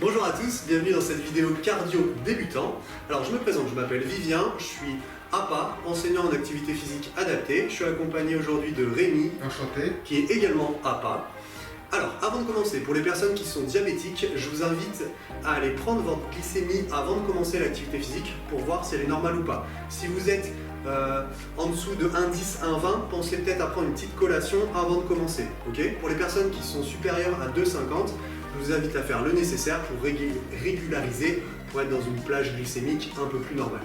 Bonjour à tous, bienvenue dans cette vidéo cardio débutant. Alors je me présente, je m'appelle Vivien, je suis APA, enseignant en activité physique adaptée. Je suis accompagné aujourd'hui de Rémi, Enchanté. qui est également APA. Alors avant de commencer, pour les personnes qui sont diabétiques, je vous invite à aller prendre votre glycémie avant de commencer l'activité physique pour voir si elle est normale ou pas. Si vous êtes en dessous de 1,10, 1,20, pensez peut-être à prendre une petite collation avant de commencer. Okay, pour les personnes qui sont supérieures à 2,50, je vous invite à faire le nécessaire pour régulariser, pour être dans une plage glycémique un peu plus normale.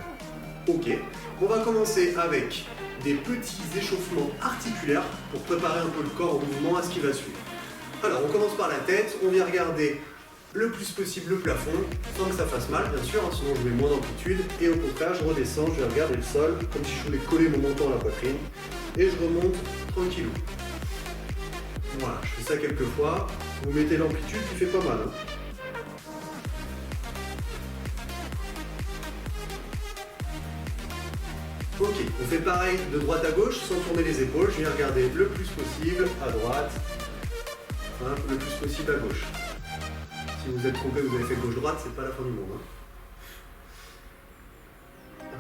Ok, on va commencer avec des petits échauffements articulaires pour préparer un peu le corps au mouvement, à ce qui va suivre. Alors on commence par la tête, on vient regarder le plus possible le plafond, sans que ça fasse mal bien sûr, hein, sinon je mets moins d'amplitude, et au contraire je redescends, je vais regarder le sol, comme si je voulais coller mon menton à la poitrine, et je remonte tranquillou. Voilà, je fais ça quelques fois, vous mettez l'amplitude qui fait pas mal. Hein. Ok, on fait pareil de droite à gauche sans tourner les épaules, je viens regarder le plus possible à droite, hein, le plus possible à gauche. Si vous êtes trompé, vous avez fait gauche-droite, c'est pas la fin du monde. Hein.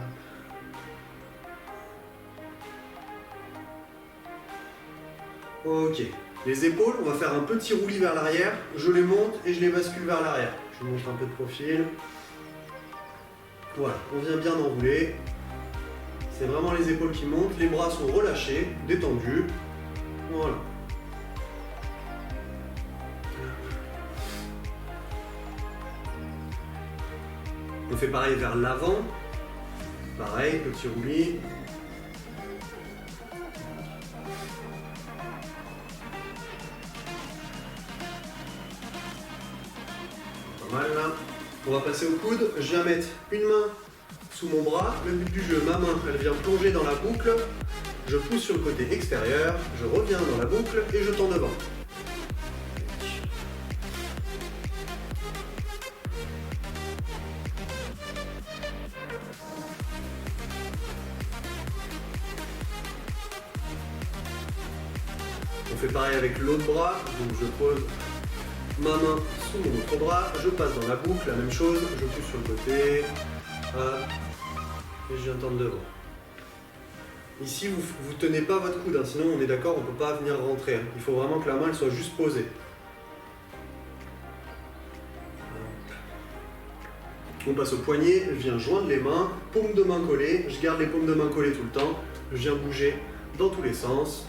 Ok, les épaules, on va faire un petit roulis vers l'arrière, je les monte et je les bascule vers l'arrière. Je vous montre un peu de profil. Voilà, on vient bien enrouler. C'est vraiment les épaules qui montent, les bras sont relâchés, détendus. Voilà. On fait pareil vers l'avant. Pareil, petit roulis. Pas mal là. On va passer au coude. Je viens mettre une main sous mon bras. Le but du jeu, ma main, elle vient plonger dans la boucle. Je pousse sur le côté extérieur. Je reviens dans la boucle et je tends devant. On fait pareil avec l'autre bras, donc je pose ma main sous mon autre bras, je passe dans la boucle, la même chose, je pousse sur le côté, hop, et je viens tendre devant. Ici, vous ne tenez pas votre coude, hein, sinon on est d'accord, on ne peut pas venir rentrer. Hein. Il faut vraiment que la main elle soit juste posée. On passe au poignet, je viens joindre les mains, paume de main collée, je garde les paumes de main collées tout le temps, je viens bouger dans tous les sens.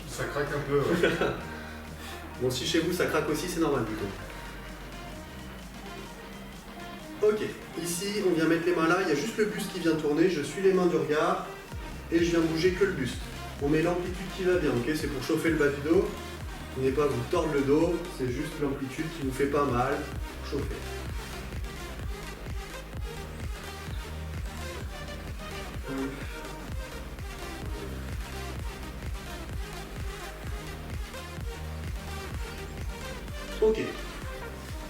Ça craque un peu. Ouais. Bon, si chez vous ça craque aussi, c'est normal du coup. Ok, ici on vient mettre les mains là, il y a juste le buste qui vient tourner, je suis les mains du regard et je viens bouger que le buste. On met l'amplitude qui va bien, ok, c'est pour chauffer le bas du dos. Vous n'avez pas à vous tordre le dos, c'est juste l'amplitude qui vous fait pas mal pour chauffer. Ok,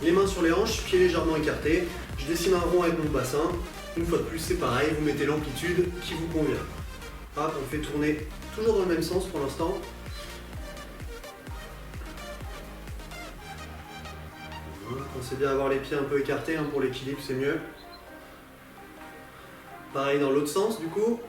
les mains sur les hanches, pieds légèrement écartés, je dessine un rond avec mon bassin, une fois de plus c'est pareil, vous mettez l'amplitude qui vous convient. Hop, on fait tourner toujours dans le même sens pour l'instant. Pensez bien à avoir les pieds un peu écartés, hein, pour l'équilibre c'est mieux. Pareil dans l'autre sens du coup.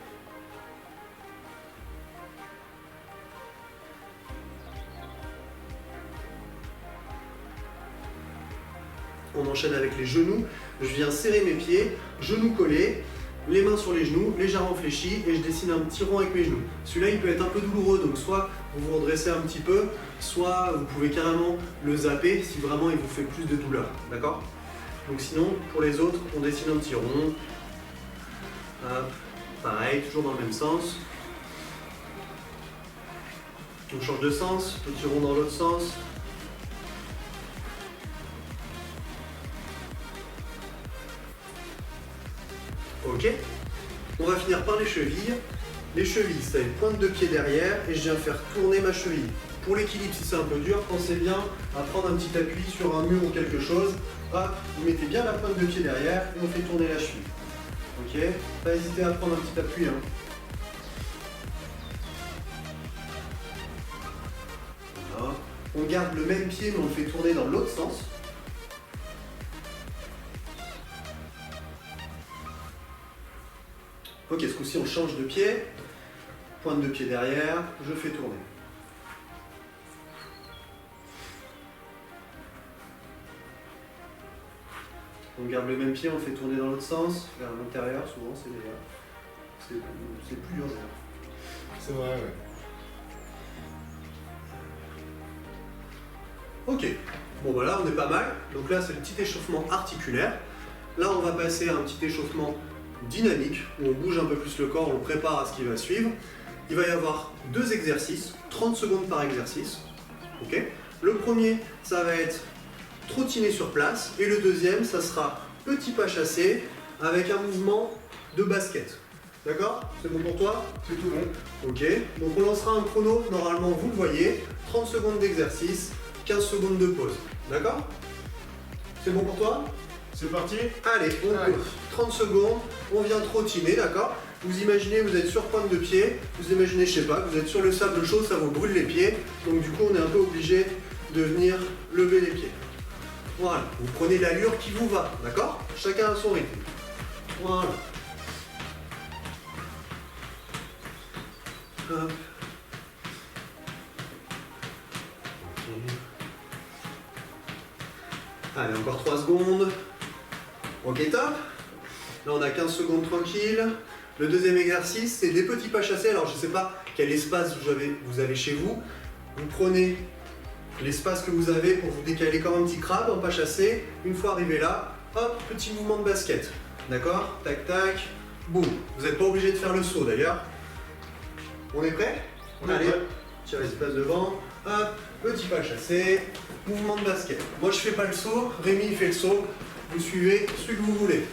On enchaîne avec les genoux, je viens serrer mes pieds, genoux collés, les mains sur les genoux, légèrement fléchis et je dessine un petit rond avec mes genoux. Celui-là il peut être un peu douloureux, donc soit vous vous redressez un petit peu, soit vous pouvez carrément le zapper si vraiment il vous fait plus de douleur, d'accord? Donc sinon, pour les autres, on dessine un petit rond. Hop, pareil, toujours dans le même sens. On change de sens, petit rond dans l'autre sens. Ok, on va finir par les chevilles. Les chevilles, c'est une pointe de pied derrière et je viens faire tourner ma cheville. Pour l'équilibre, si c'est un peu dur, pensez bien à prendre un petit appui sur un mur ou quelque chose. Hop, vous mettez bien la pointe de pied derrière et on fait tourner la cheville. Ok, pas hésiter à prendre un petit appui. Hein. On garde le même pied, mais on le fait tourner dans l'autre sens. Ok, ce coup-ci, on change de pied. Pointe de pied derrière, je fais tourner. On garde le même pied, on le fait tourner dans l'autre sens, vers l'intérieur, souvent c'est meilleur. C'est plus dur d'ailleurs. C'est vrai, ouais. Ok, bon bah là on est pas mal. Donc là c'est le petit échauffement articulaire. Là on va passer à un petit échauffement dynamique, où on bouge un peu plus le corps, on le prépare à ce qui va suivre. Il va y avoir 2 exercices, 30 secondes par exercice. Ok. Le premier, ça va être trottiner sur place, et le deuxième, ça sera petit pas chassé avec un mouvement de basket. D'accord? C'est bon pour toi? C'est tout bon. Ok, donc on lancera un chrono, normalement vous le voyez, 30 secondes d'exercice, 15 secondes de pause. D'accord? C'est bon pour toi? C'est parti? Allez, on court. 30 secondes, on vient trottiner, d'accord? Vous imaginez, vous êtes sur pointe de pied, vous imaginez, je sais pas, vous êtes sur le sable chaud, ça vous brûle les pieds, donc du coup on est un peu obligé de venir lever les pieds. Voilà, vous prenez l'allure qui vous va, d'accord? Chacun à son rythme. Voilà. Hop. Ok. Allez, encore 3 secondes. Ok, top. Là, on a 15 secondes tranquille. Le deuxième exercice, c'est des petits pas chassés. Alors, je ne sais pas quel espace vous avez chez vous. Vous prenez l'espace que vous avez pour vous décaler comme un petit crabe en pas chassé. Une fois arrivé là, hop, petit mouvement de basket. D'accord? Tac, tac, boum. Vous n'êtes pas obligé de faire le saut d'ailleurs. On est prêt? Allez, tiens, vas-y, passe devant. Hop, petit pas chassé, mouvement de basket. Moi, je fais pas le saut. Rémi, il fait le saut. Vous suivez celui que vous voulez.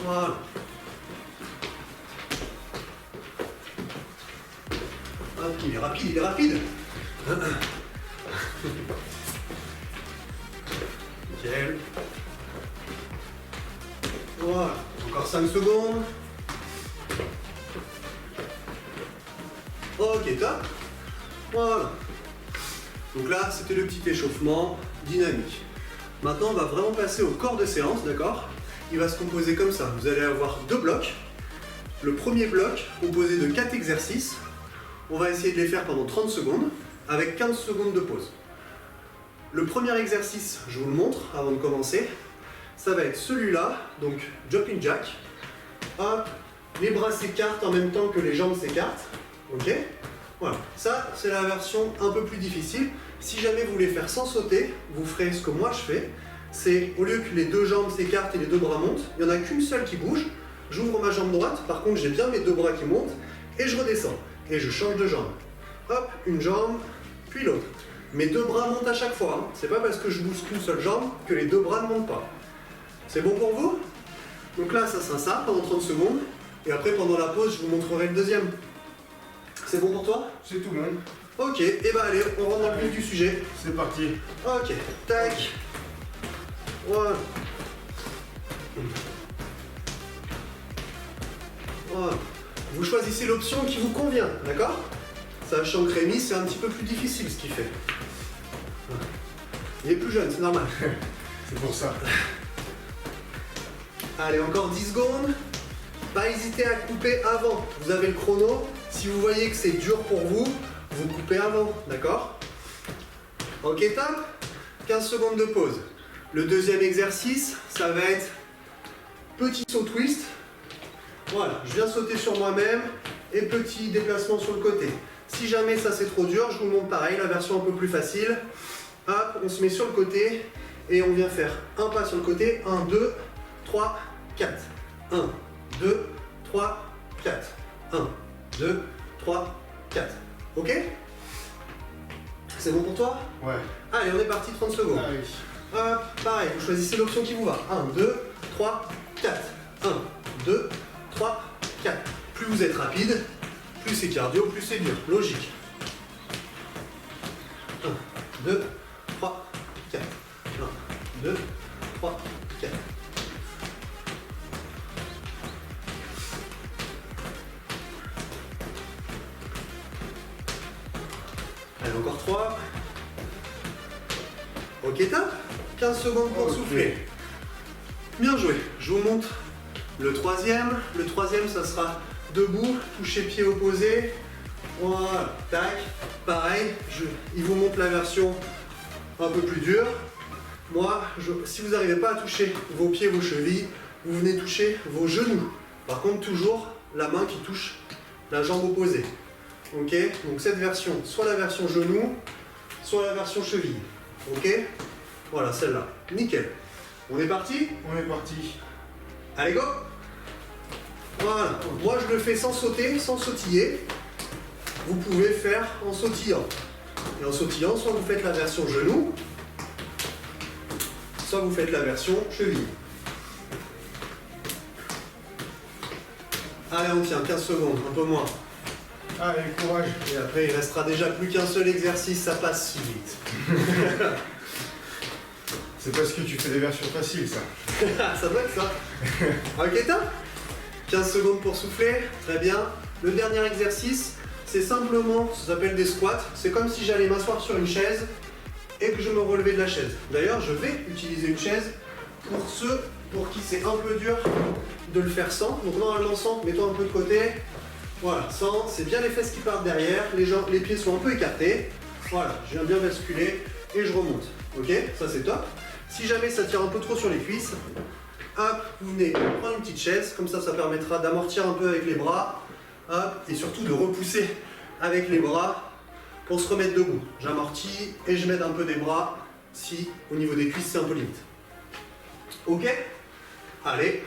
Voilà. Hop, il est rapide, il est rapide. Nickel. Voilà, encore 5 secondes. Ok, top. Voilà. Donc là, c'était le petit échauffement dynamique. Maintenant, on va vraiment passer au corps de séance, d'accord? Il va se composer comme ça. Vous allez avoir 2 blocs. Le premier bloc, composé de 4 exercices. On va essayer de les faire pendant 30 secondes, avec 15 secondes de pause. Le premier exercice, je vous le montre avant de commencer. Ça va être celui-là, donc jumping jack. Hop, les bras s'écartent en même temps que les jambes s'écartent. Ok? Voilà, ça c'est la version un peu plus difficile. Si jamais vous voulez faire sans sauter, vous ferez ce que moi je fais. C'est au lieu que les 2 jambes s'écartent et les 2 bras montent, il n'y en a qu'une seule qui bouge. J'ouvre ma jambe droite, par contre j'ai bien mes 2 bras qui montent, et je redescends. Et je change de jambe. Hop, une jambe, puis l'autre. Mes 2 bras montent à chaque fois. Hein. C'est pas parce que je bouge qu'une seule jambe que les 2 bras ne montent pas. C'est bon pour vous? Donc là, ça sera ça pendant 30 secondes. Et après, pendant la pause, je vous montrerai le deuxième. C'est bon pour toi? C'est tout bon. Ok, et bah allez, on rentre dans le vif du sujet. C'est parti. Ok, tac. Voilà. Voilà. Vous choisissez l'option qui vous convient, d'accord? Sachant que Rémi, c'est un petit peu plus difficile ce qu'il fait. Il est plus jeune, c'est normal. C'est pour ça. Allez, encore 10 secondes. Pas hésiter à couper avant. Vous avez le chrono. Si vous voyez que c'est dur pour vous, vous coupez avant, d'accord? Ok, top. 15 secondes de pause. Le deuxième exercice, ça va être petit saut twist. Voilà, je viens sauter sur moi-même et petit déplacement sur le côté. Si jamais ça c'est trop dur, je vous montre pareil, la version un peu plus facile. Hop, on se met sur le côté et on vient faire un pas sur le côté. 1, 2, 3, 4. 1, 2, 3, 4. 1, 2, 3, 4. Ok? C'est bon pour toi? Ouais. Allez, on est parti, 30 secondes. Ah oui. Hop, pareil, vous choisissez l'option qui vous va. 1, 2, 3, 4. 1, 2, 3, 4. Plus vous êtes rapide, plus c'est cardio, plus c'est dur. Logique. 1, 2, 3, 4. 1, 2, 3, 4. Allez, encore 3. Ok, top. 15 secondes pour souffler. Bien joué. Je vous montre le troisième. Le troisième, ça sera debout, toucher pied opposé. Voilà, tac. Pareil, il vous montre la version un peu plus dure. Moi, si vous n'arrivez pas à toucher vos pieds, vos chevilles, vous venez toucher vos genoux. Par contre, toujours la main qui touche la jambe opposée. Ok? Donc cette version, soit la version genou, soit la version cheville. Ok? Voilà, celle-là. Nickel. On est parti? On est parti. Allez, go! Voilà. Moi, je le fais sans sauter, sans sautiller. Vous pouvez faire en sautillant. Et en sautillant, soit vous faites la version genou, soit vous faites la version cheville. Allez, on tient 15 secondes, un peu moins. Allez, courage. Et après, il restera déjà plus qu'un seul exercice, ça passe si vite. C'est parce que tu fais des versions faciles, ça. Ça doit être ça. Ok, top. 15 secondes pour souffler, très bien. Le dernier exercice, c'est simplement, ça s'appelle des squats. C'est comme si j'allais m'asseoir sur une chaise et que je me relevais de la chaise. D'ailleurs, je vais utiliser une chaise pour ceux pour qui c'est un peu dur de le faire sans. Donc normalement sans, mets-toi un peu de côté. Voilà, sans, c'est bien les fesses qui partent derrière, les pieds sont un peu écartés. Voilà, je viens bien basculer et je remonte. Ok, ça c'est top. Si jamais ça tire un peu trop sur les cuisses, hop, vous venez prendre une petite chaise, comme ça permettra d'amortir un peu avec les bras, hop, et surtout de repousser avec les bras pour se remettre debout. J'amortis et je m'aide un peu des bras si au niveau des cuisses c'est un peu limite. Ok? Allez,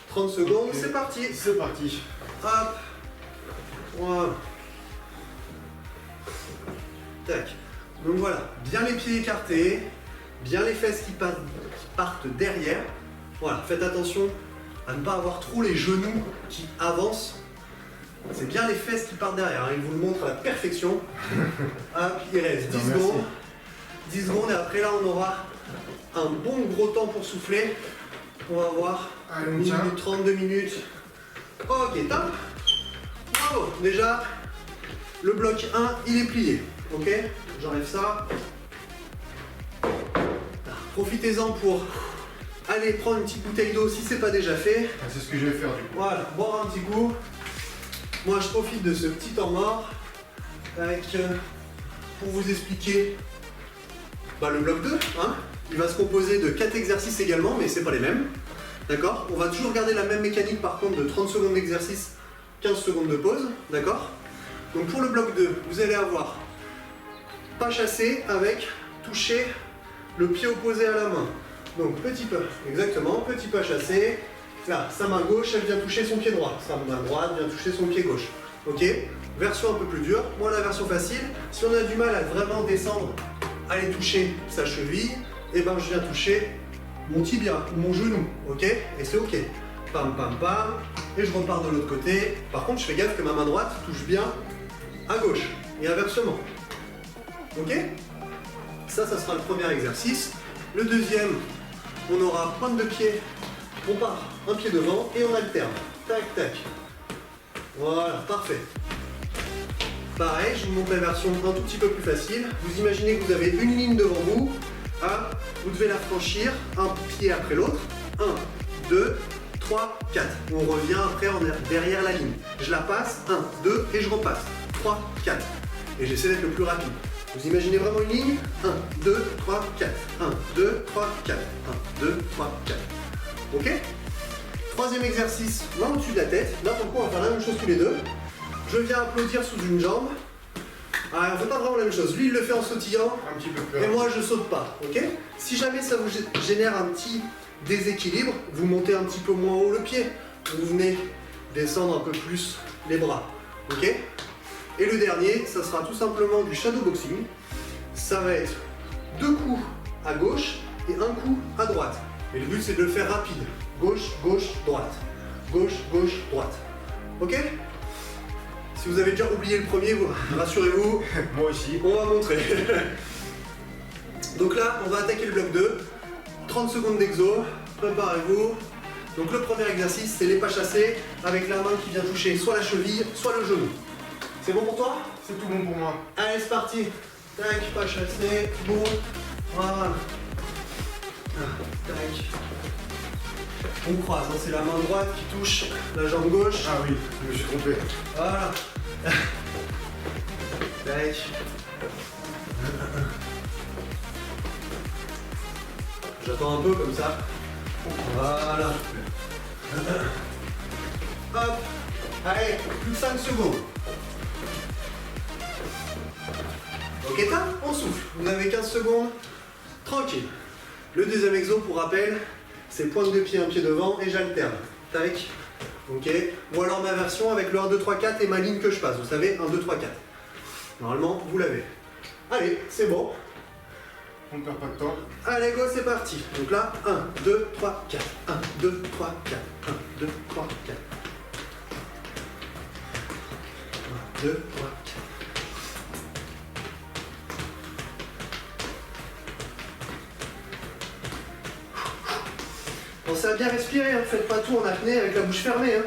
30 secondes, Okay. c'est parti. C'est parti. Hop, voilà. Tac. Donc voilà, bien les pieds écartés, bien les fesses qui partent derrière. Voilà, faites attention à ne pas avoir trop les genoux qui avancent. C'est bien les fesses qui partent derrière, hein. Il vous le montre à la perfection. Hop, il reste 10 merci. secondes. 10 secondes et après là on aura un bon gros temps pour souffler. On va voir. Allez, 1 on tient. minute 30, 2 minutes. Ok, top. Bravo. Déjà, le bloc 1, il est plié. Ok, j'enlève ça. Profitez-en pour aller prendre une petite bouteille d'eau si c'est pas déjà fait. Ah, c'est ce que je vais faire du coup. Voilà, boire un petit coup. Moi, je profite de ce petit temps mort pour vous expliquer le bloc 2. Hein. Il va se composer de 4 exercices également, mais c'est pas les mêmes. D'accord? On va toujours garder la même mécanique par contre de 30 secondes d'exercice, 15 secondes de pause. D'accord? Donc pour le bloc 2, vous allez avoir pas chassé avec toucher le pied opposé à la main. Donc petit pas, exactement, petit pas chassé. Là, sa main gauche, elle vient toucher son pied droit. Sa main droite vient toucher son pied gauche. Ok? Version un peu plus dure. Moi, la version facile, si on a du mal à vraiment descendre, aller toucher sa cheville, et ben je viens toucher mon tibia ou mon genou. Ok? Et c'est ok. Pam, pam, pam. Et je repars de l'autre côté. Par contre, je fais gaffe que ma main droite touche bien à gauche. Et inversement. Ok? Ça sera le premier exercice. Le deuxième, on aura pointe de pied. On part un pied devant et on alterne. Tac, tac. Voilà, parfait. Pareil, je vous montre la version un tout petit peu plus facile. Vous imaginez que vous avez une ligne devant vous. Ah, vous devez la franchir, un pied après l'autre. 1, 2, 3, 4. On revient après derrière la ligne. Je la passe, 1, 2 et je repasse. 3, 4. Et j'essaie d'être le plus rapide. Vous imaginez vraiment une ligne? 1, 2, 3, 4. 1, 2, 3, 4. 1, 2, 3, 4. Ok? Troisième exercice, main au-dessus de la tête. Là, pour le coup, on va faire la même chose tous les deux. Je viens applaudir sous une jambe. Alors, on ne fait pas vraiment la même chose. Lui, il le fait en sautillant. Un petit peu Et peur. moi, je saute pas. Ok? Si jamais ça vous génère un petit déséquilibre, vous montez un petit peu moins haut le pied. Vous venez descendre un peu plus les bras. Ok? Et le dernier, ça sera tout simplement du shadowboxing. Ça va être 2 coups à gauche et 1 coup à droite. Et le but, c'est de le faire rapide. Gauche, gauche, droite. Gauche, gauche, droite. Ok? Si vous avez déjà oublié le premier, rassurez-vous, Moi aussi. on va montrer. Donc là, on va attaquer le bloc 2. 30 secondes d'exo, préparez-vous. Donc le premier exercice, c'est les pas chassés avec la main qui vient toucher soit la cheville, soit le genou. C'est bon pour toi? C'est tout bon pour moi. Allez, c'est parti. Tac, pas chassé, bon. Voilà. Tac. On croise, hein, c'est la main droite qui touche la jambe gauche. Ah oui, je me suis trompé. Voilà. Tac. J'attends un peu comme ça. Voilà. Hop. Allez, plus de 5 secondes. Ok, on souffle. Vous avez 15 secondes. Tranquille. Le deuxième exo, pour rappel, c'est pointe de pied, un pied devant et j'alterne. Tac. Ok. Ou alors ma version avec le 1, 2, 3, 4 et ma ligne que je passe. Vous savez, 1, 2, 3, 4. Normalement, vous l'avez. Allez, c'est bon. On ne perd pas de temps. Allez, go, c'est parti. Donc là, 1, 2, 3, 4. 1, 2, 3, 4. 1, 2, 3, 4. 1, 2, 3, 4. Pensez à bien respirer, hein. Faites pas tout en apnée avec la bouche fermée. Hein.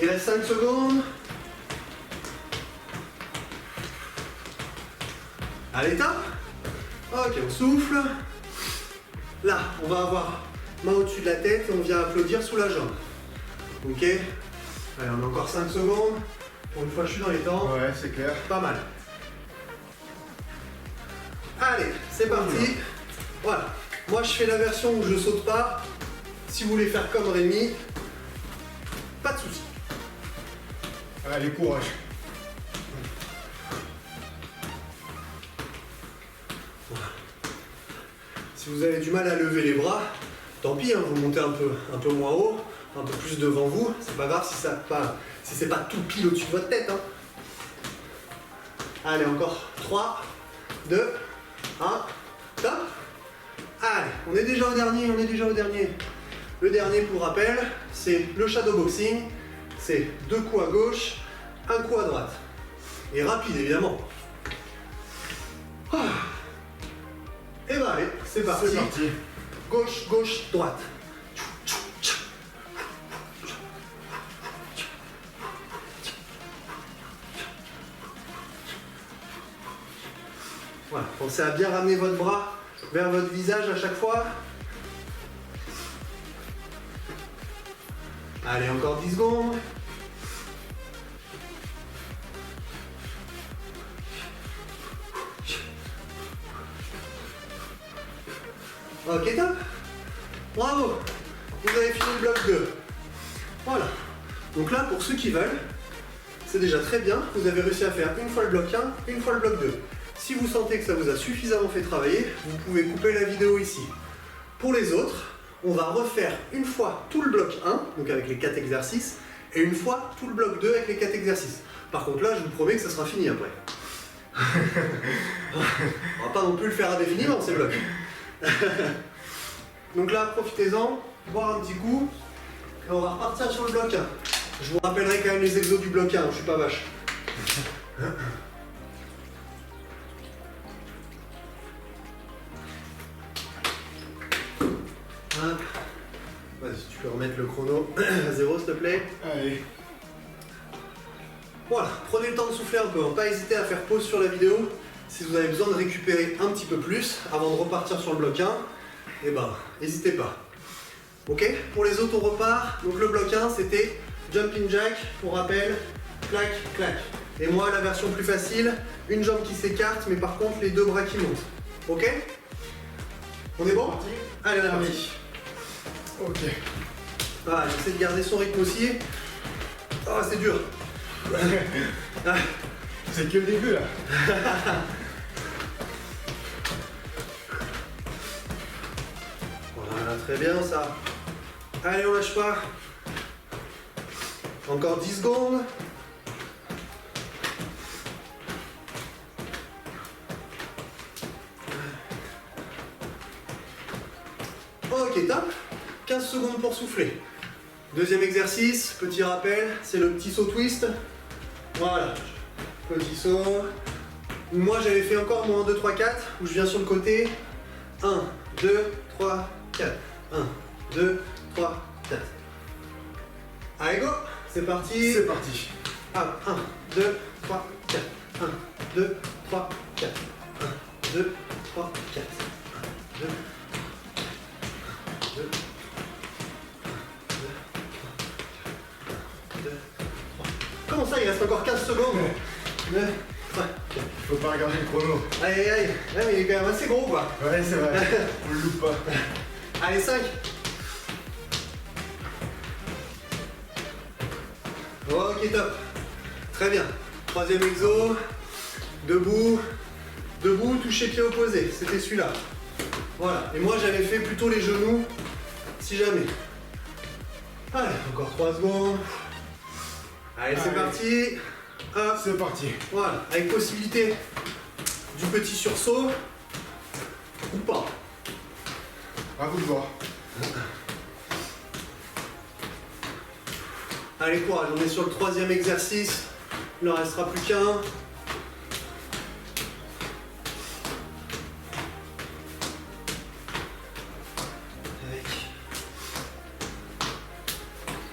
Il reste 5 secondes. Allez, top. Ok, on souffle. Là, on va avoir main au-dessus de la tête et on vient applaudir sous la jambe. Ok. Allez, on a encore 5 secondes. Pour une fois, je suis dans les temps. Ouais, c'est clair. Pas mal. Allez, c'est parti. Voilà. Moi, je fais la version où je saute pas. Si vous voulez faire comme Rémi, pas de souci. Allez, courage. Si vous avez du mal à lever les bras, tant pis, hein, vous montez un peu moins haut, un peu plus devant vous. C'est pas grave si c'est pas tout pile au-dessus de votre tête. Hein. Allez, encore 3, 2, 1, top. Allez, on est déjà au dernier. Le dernier, pour rappel, c'est le shadowboxing. C'est 2 coups à gauche, 1 coup à droite. Et rapide, évidemment. Et ben allez, c'est parti. C'est parti. Gauche, gauche, droite. Voilà, pensez à bien ramener votre bras vers votre visage à chaque fois. Allez, encore 10 secondes. Ok, top. Bravo. Vous avez fini le bloc 2. Voilà. Donc là, pour ceux qui veulent, c'est déjà très bien. Vous avez réussi à faire une fois le bloc 1, une fois le bloc 2. Si vous sentez que ça vous a suffisamment fait travailler, vous pouvez couper la vidéo ici. Pour les autres, on va refaire une fois tout le bloc 1, donc avec les 4 exercices, et une fois tout le bloc 2 avec les 4 exercices. Par contre là, je vous promets que ça sera fini après. On va pas non plus le faire indéfiniment, ces blocs. Donc là, profitez-en, boire un petit coup, et on va repartir sur le bloc 1. Je vous rappellerai quand même les exos du bloc 1, je suis pas vache. Vas-y, tu peux remettre le chrono à 0 s'il te plaît. Allez. Voilà, prenez le temps de souffler un peu, hein. Pas hésiter à faire pause sur la vidéo si vous avez besoin de récupérer un petit peu plus avant de repartir sur le bloc 1. Et ben, n'hésitez pas. Ok, pour les autres on repart. Donc le bloc 1 c'était jumping jack, pour rappel, clac, clac. Et moi la version plus facile, une jambe qui s'écarte mais par contre les 2 bras qui montent. Ok? On est bon? Allez, on est parti. Ok. Ah, j'essaie de garder son rythme aussi. Ah, c'est dur. C'est que le début là. Voilà, très bien ça. Allez, on lâche pas. Encore 10 secondes. Ok, top. 15 secondes pour souffler. Deuxième exercice, petit rappel, c'est le petit saut twist. Voilà, petit saut. Moi j'avais fait encore mon 1, 2, 3, 4, où je viens sur le côté. 1, 2, 3, 4. 1, 2, 3, 4. Allez go, c'est parti. C'est parti. 1, 2, 3, 4. 1, 2, 3, 4. 1, 2, 3, 4. 1, 2, 2, 2, 3. Comment ça, il reste encore 15 secondes? 2, 3, 4. Faut pas regarder le chrono. Aïe aïe aïe. Ouais, mais il est quand même assez gros quoi. Ouais, c'est vrai. On le loupe pas. Allez, 5. Ok, top. Très bien. Troisième exo. Debout. Debout, toucher pied opposé. C'était celui-là. Voilà. Et moi, j'avais fait plutôt les genoux, si jamais. Allez, encore 3 secondes. Allez, c'est Allez. parti. Hop. C'est parti. Voilà. Avec possibilité du petit sursaut ou pas. À vous de voir. Allez, courage, on est sur le troisième exercice. Il n'en restera plus qu'un.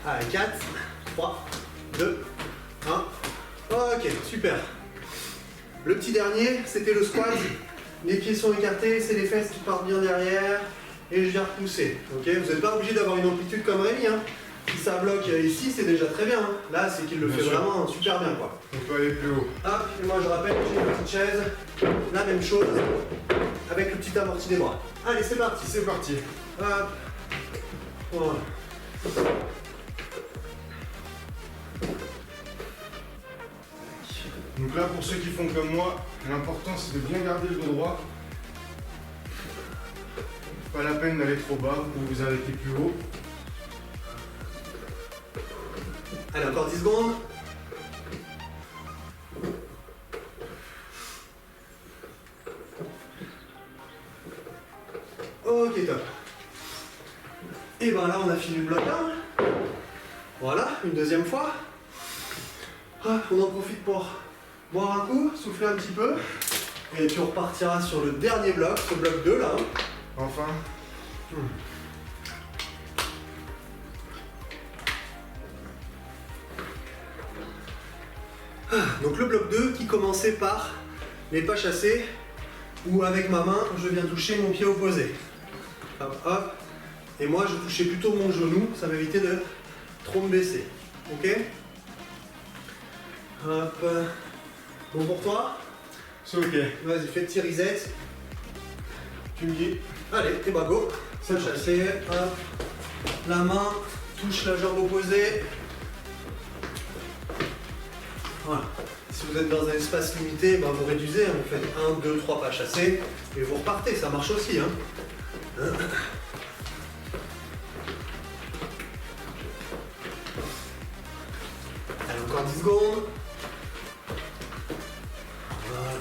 Allez, 4, 3, 2, 1. Ok, super. Le petit dernier, c'était le squat. Les pieds sont écartés, c'est les fesses qui partent bien derrière. Et je viens repousser. Ok, vous n'êtes pas obligé d'avoir une amplitude comme Rémi. Hein. Si ça bloque ici, c'est déjà très bien. Hein. Là, c'est qu'il le Bien fait sûr. vraiment super bien, quoi. On peut aller plus haut. Hop, et moi je rappelle, j'ai une petite chaise. La même chose, avec le petit amorti des bras. Allez, c'est parti. C'est parti. Hop. Voilà. Donc là, pour ceux qui font comme moi, l'important c'est de bien garder le dos droit. Pas la peine d'aller trop bas pour vous arrêter plus haut. Allez, encore 10 secondes. Ok, top. Et ben là, on a fini le bloc 1. Voilà, une deuxième fois. Ah, on en profite pour boire un coup, souffler un petit peu. Et puis on repartira sur le dernier bloc, ce bloc 2 là. Enfin. Donc le bloc 2 qui commençait par les pas chassés, où avec ma main, je viens toucher mon pied opposé. Hop, hop. Et moi, je touchais plutôt mon genou, ça m'évitait de trop me baisser. Ok? Hop. Bon pour toi? C'est ok. Vas-y, fais petit reset. Tu me dis. Allez, et bah go. C'est Ça chassé. Hop. La main touche la jambe opposée. Voilà. Si vous êtes dans un espace limité, bah vous réduisez, hein. Vous faites 1, 2, 3 pas chassés et vous repartez, ça marche aussi. Hein. Allez, encore 10 secondes. Voilà.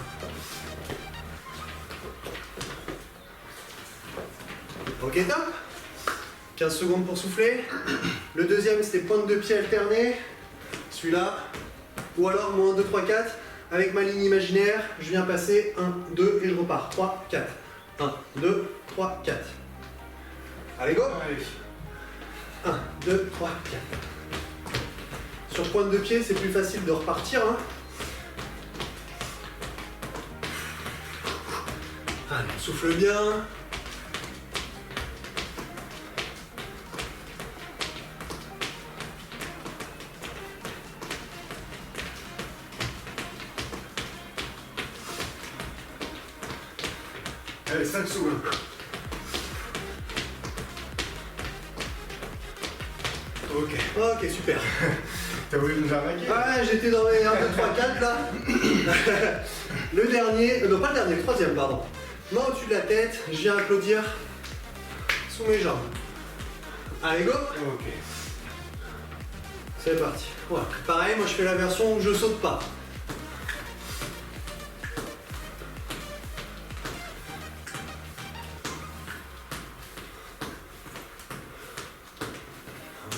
Ok, top. 15 secondes pour souffler. Le deuxième, c'était pointe de pied alternée. Celui-là. Ou alors, moins 2, 3, 4. Avec ma ligne imaginaire, je viens passer 1, 2 et je repars. 3, 4. 1, 2, 3, 4. Allez, go. Allez. 1, 2, 3, 4. Sur pointe de pied, c'est plus facile de repartir. Hein. Allez, on souffle bien. Allez, 5 secondes. Ok. Ok, super. T'as voulu nous arnaquer? Ouais, j'étais dans les 1, 2, 3, 4 là. Le dernier, non pas le dernier, le troisième, pardon. Main au-dessus de la tête, je viens applaudir sous mes jambes. Allez, go. Ok. C'est parti. Voilà. Pareil, moi je fais la version où je saute pas.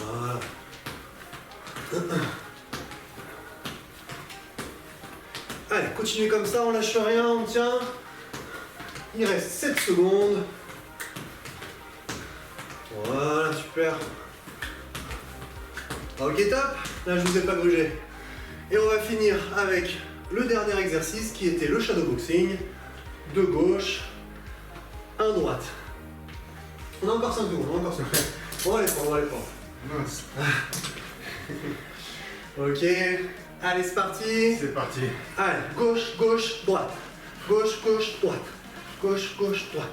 Voilà. Allez, continuez comme ça, on lâche rien, on tient. Il reste 7 secondes. Voilà, super. Ok, top. Là, je vous ai pas grugé. Et on va finir avec le dernier exercice qui était le shadowboxing. De gauche, un droite. On a encore 5 secondes, on a encore 5 secondes. On va les prendre, on va les prendre. Mince. Ok, allez, c'est parti. C'est parti. Allez, gauche, gauche, droite. Gauche, gauche, droite. Gauche, gauche, droite.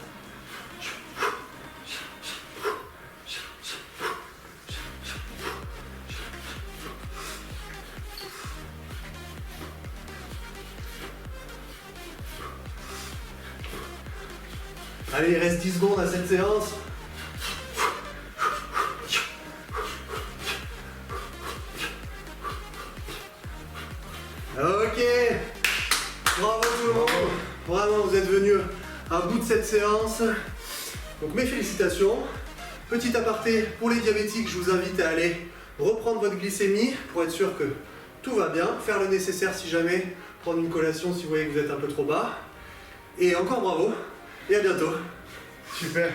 Allez, il reste 10 secondes à cette séance. Ok, bravo tout le monde. Vraiment, vous êtes venus à bout de cette séance. Donc mes félicitations. Petit aparté pour les diabétiques, je vous invite à aller reprendre votre glycémie pour être sûr que tout va bien. Faire le nécessaire si jamais, prendre une collation si vous voyez que vous êtes un peu trop bas. Et encore bravo et à bientôt. Super.